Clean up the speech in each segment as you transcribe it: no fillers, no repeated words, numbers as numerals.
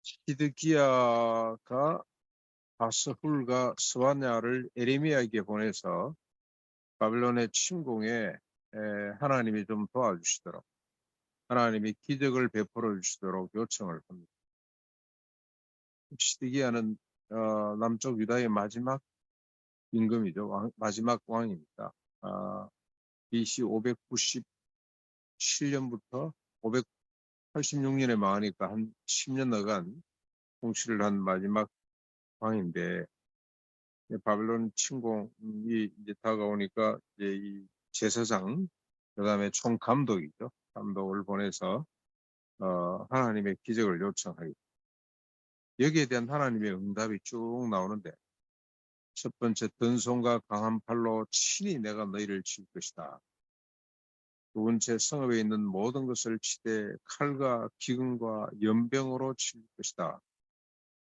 시드기야가 바스훌과 스바냐를 에레미야에게 보내서 바벨론의 침공에 하나님이 좀 도와주시도록, 하나님이 기적을 베풀어 주시도록 요청을 합니다. 시드기야는 남쪽 유다의 마지막 임금이죠. 마지막 왕입니다. BC 597년부터 586년에 망하니까 한 10년여간 통치를 한 마지막 왕인데, 바벨론 침공이 이제 다가오니까 이제 이 제사장, 그다음에 총감독이죠. 감독을 보내서 하나님의 기적을 요청하기. 여기에 대한 하나님의 응답이 쭉 나오는데, 첫 번째, 든손과 강한 팔로 친히 내가 너희를 칠 것이다. 두 번째, 성읍에 있는 모든 것을 치되 칼과 기근과 연병으로 칠 것이다.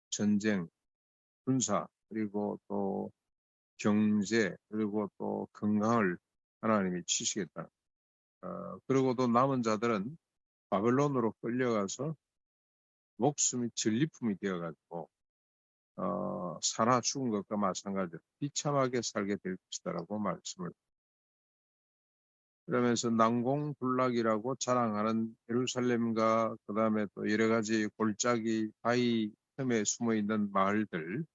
전쟁, 군사, 그리고 또 경제, 그리고 또 건강을 하나님이 치시겠다. 그리고 또 남은 자들은 바벨론으로 끌려가서 목숨이 전리품이 되어가지고 사나 죽은 것과 마찬가지로 비참하게 살게 될 것이다라고 말씀을. 그러면서 난공불락이라고 자랑하는 예루살렘과 그 다음에 또 여러 가지 골짜기 바위 틈에 숨어 있는 마을들,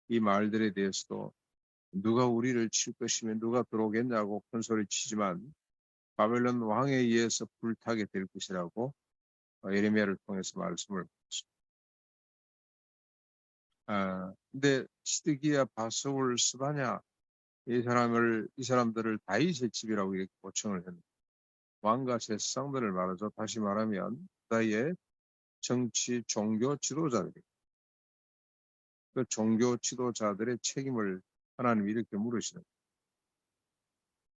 이 마을들에 대해서도 누가 우리를 칠 것이면 누가 들어오겠냐고 큰 소리 치지만 바벨론 왕에 의해서 불타게 될 것이라고 예레미야를 통해서 말씀을 드렸습니다. 근데 시드기야, 바스울, 스바냐 이 사람들을 다윗의 집이라고 이렇게 호칭을 했는데, 왕과 제사장들을 말하죠. 다시 말하면 유다의 정치 종교 지도자들이, 그 종교 지도자들의 책임을 하나님이 이렇게 물으시는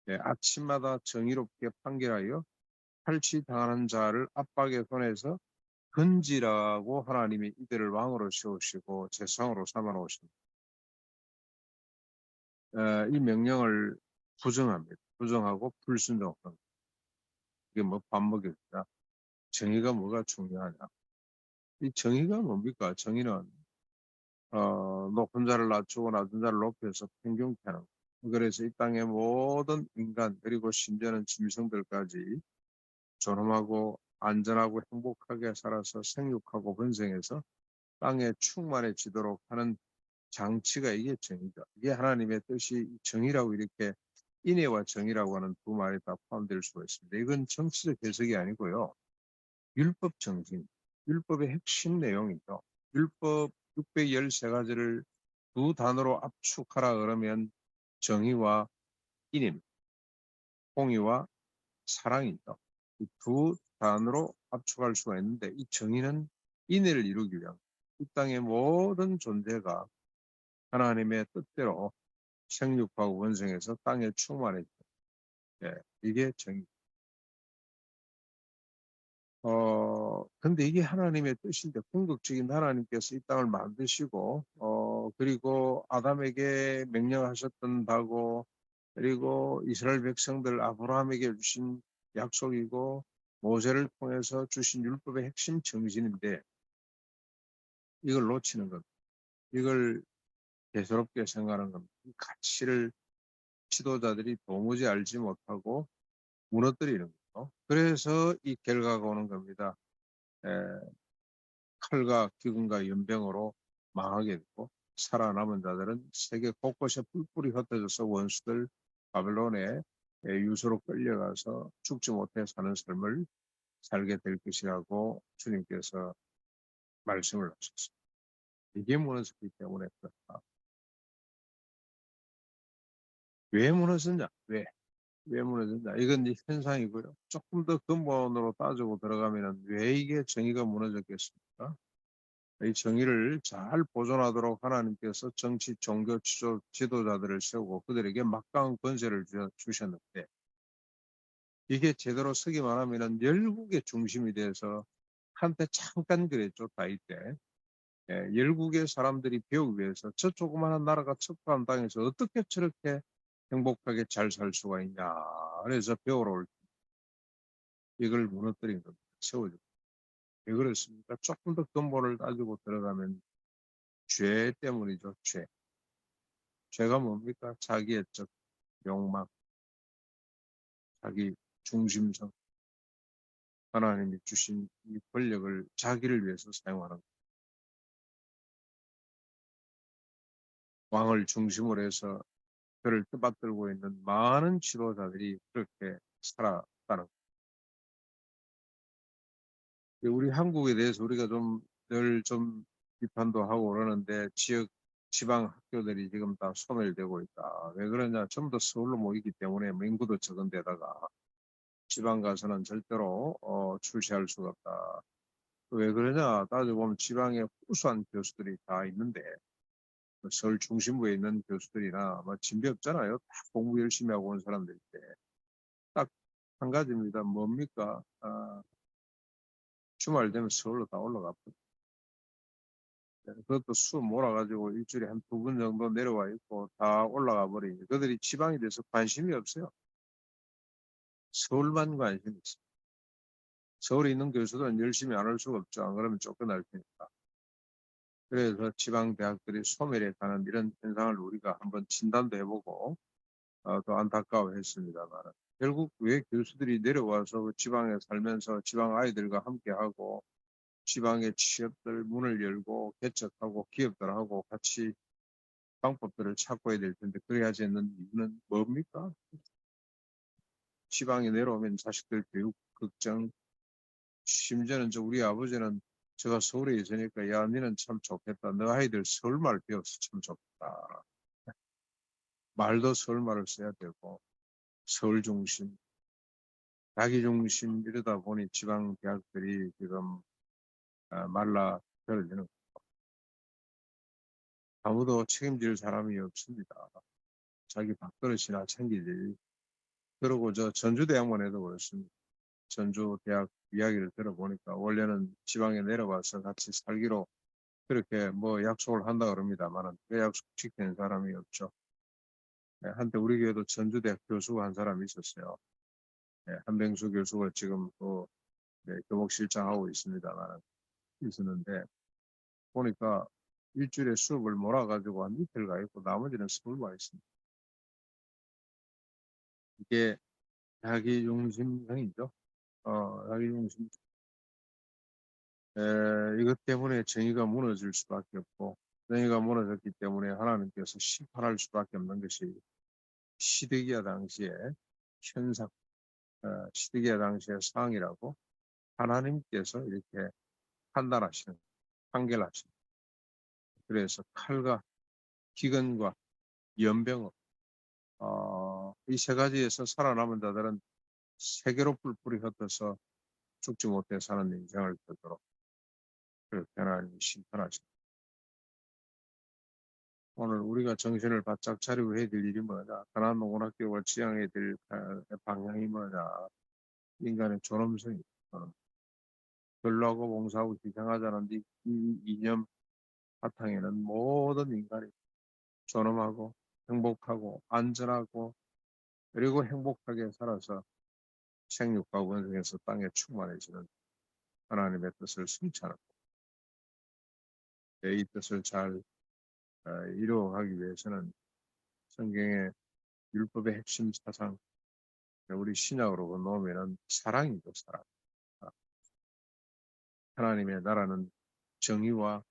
거예요. 아침마다 정의롭게 판결하여 탈취당하는 자를 압박의 손에서 건지라고 하나님이 이들을 왕으로 세우시고 제사장으로 삼아 놓으십니다. 이 명령을 부정합니다. 부정하고 불순종합니다. 이게 뭐 반복입니다. 정의가 뭐가 중요하냐? 이 정의가 뭡니까? 정의는 높은 자를 낮추고 낮은 자를 높여서 평균케 하는 거. 그래서 이 땅의 모든 인간, 그리고 심지어는 짐승들까지 존엄하고 안전하고 행복하게 살아서 생육하고 번성해서 땅에 충만해지도록 하는 장치가 이게 정의다. 이게 하나님의 뜻이 정의라고, 이렇게 인애와 정의라고 하는 두 말이 다 포함될 수가 있습니다. 이건 정치적 해석이 아니고요. 율법 정신, 율법의 핵심 내용이죠. 율법 613가지를 두 단어로 압축하라 그러면 정의와 인임, 공의와 사랑이죠. 이 두 단어로 압축할 수가 있는데, 이 정의는 인애를 이루기 위한, 이 땅의 모든 존재가 하나님의 뜻대로 생육하고 원성해서 땅에 충만해져. 이게 정의. 근데 이게 하나님의 뜻인데, 궁극적인 하나님께서 이 땅을 만드시고, 그리고 아담에게 명령하셨던 바고, 그리고 이스라엘 백성들 아브라함에게 주신 약속이고, 모세를 통해서 주신 율법의 핵심 정신인데, 이걸 놓치는 것, 이걸 대수롭게 생각하는 겁니다. 이 가치를 지도자들이 도무지 알지 못하고 무너뜨리는 거죠. 그래서 이 결과가 오는 겁니다. 에, 칼과 기근과 연병으로 망하게 되고, 살아남은 자들은 세계 곳곳에 뿔뿔이 흩어져서 원수들 바벨론에 유서로 끌려가서 죽지 못해 사는 삶을 살게 될 것이라고 주님께서 말씀을 하셨습니다. 이게 무너졌기 때문에 그렇다. 왜 무너졌냐? 왜 무너졌냐? 이건 현상이고요. 조금 더 근본으로 따지고 들어가면 왜 이게 정의가 무너졌겠습니까? 이 정의를 잘 보존하도록 하나님께서 정치, 종교 지도자들을 세우고 그들에게 막강한 권세를 주셨는데, 이게 제대로 서기만 하면은 열국의 중심이 돼서, 한때 잠깐 그랬죠, 다윗 때. 열국의 사람들이 배우기 위해서 저 조그마한 나라가 척박한 땅에서 어떻게 저렇게 행복하게 잘 살 수가 있냐. 그래서 배우러 올 이걸 무너뜨린 겁니다. 세워줘. 왜 그렇습니까? 조금 더 근본을 따지고 들어가면 죄 때문이죠. 죄. 죄가 뭡니까? 자기애적 욕망, 자기 중심성, 하나님이 주신 이 권력을 자기를 위해서 사용하는 것. 왕을 중심으로 해서 그를 떠받들고 있는 많은 지도자들이 그렇게 살아가는 거예요. 우리 한국에 대해서 우리가 늘 좀 비판도 하고 그러는데 지방 학교들이 지금 다 소멸되고 있다. 왜 그러냐? 전부 다 서울로 모이기 때문에 인구도 적은 데다가 지방 가서는 절대로 출세할 수가 없다. 왜 그러냐? 따져보면 지방에 우수한 교수들이 다 있는데 서울 중심부에 있는 교수들이나 뭐 진배 없잖아요. 다 공부 열심히 하고 온 사람들인데 딱 한 가지입니다. 뭡니까? 주말 되면 서울로 다 올라가 버려요. 그것도 수 몰아가지고 일주일에 한 두 번 정도 내려와 있고 다 올라가 버리니 그들이 지방에 대해서 관심이 없어요. 서울만 관심이 있어요. 서울에 있는 교수들은 열심히 안 할 수가 없죠. 안 그러면 쫓겨날 테니까. 그래서 지방 대학들이 소멸해 가는 이런 현상을 우리가 한번 진단도 해보고 또 안타까워했습니다만 결국 왜 교수들이 내려와서 그 지방에 살면서 지방 아이들과 함께하고 지방의 취업들 문을 열고 개척하고 기업들하고 같이 방법들을 찾고 해야 될 텐데 그래야지 않는 이유는 뭡니까? 지방에 내려오면 자식들 교육 걱정, 심지어는 우리 아버지는 제가 서울에 있으니까 야 너는 참 좋겠다. 너 아이들 서울말 배워서 참 좋겠다. 말도 서울말을 써야 되고 서울 중심, 자기 중심 이러다 보니 지방 대학들이 지금 말라 떨어지는 아무도 책임질 사람이 없습니다. 자기 밥그릇이나 챙기지. 그러고 저 전주대학만 해도 그렇습니다. 전주대학 이야기를 들어보니까 원래는 지방에 내려와서 같이 살기로 그렇게 뭐 약속을 한다 그럽니다만 그 약속 지키는 사람이 없죠. 네, 한때 우리 교회도 전주대학 교수가 한 사람이 있었어요. 네, 한병수 교수가 지금 또 네, 교목실장하고 있습니다만 있었는데 보니까 일주일에 수업을 몰아가지고 한 이틀 가 있고 나머지는 서울 와 있습니다. 이게 자기 중심성이죠. 자기 중심. 이것 때문에 정의가 무너질 수밖에 없고 정의가 무너졌기 때문에 하나님께서 심판할 수밖에 없는 것이 시드기야 당시에 현상, 시드기야 당시의 상황이라고 하나님께서 이렇게 판단하시는, 판결하시는. 그래서 칼과 기근과 연병, 이 세 가지에서 살아남은 자들은 세계로 뿔뿔이 흩어서 죽지 못해 사는 인생을 되도록 그렇게 하나님이 심판하십니다. 오늘 우리가 정신을 바짝 차리고 해야 될 일이 뭐냐? 가난농원학교를 지향해야 될 방향이 뭐냐? 인간의 존엄성이 근로하고 봉사하고 희생하자는 이 이념 바탕에는 모든 인간이 존엄하고 행복하고 안전하고 그리고 행복하게 살아서 생육과 원성에서 땅에 충만해지는 하나님의 뜻을 성취하는 이 뜻을 잘 이루어가기 위해서는 성경의 율법의 핵심 사상 우리 신약으로 놓으면 사랑이죠. 사랑. 하나님의 나라는 정의와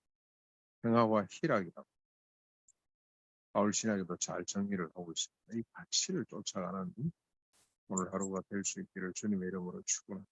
평화와 희락이다. 바울 신학에도 잘 정리를 하고 있습니다. 이 가치를 쫓아가는 오늘 하루가 될 수 있기를 주님의 이름으로 축원합니다.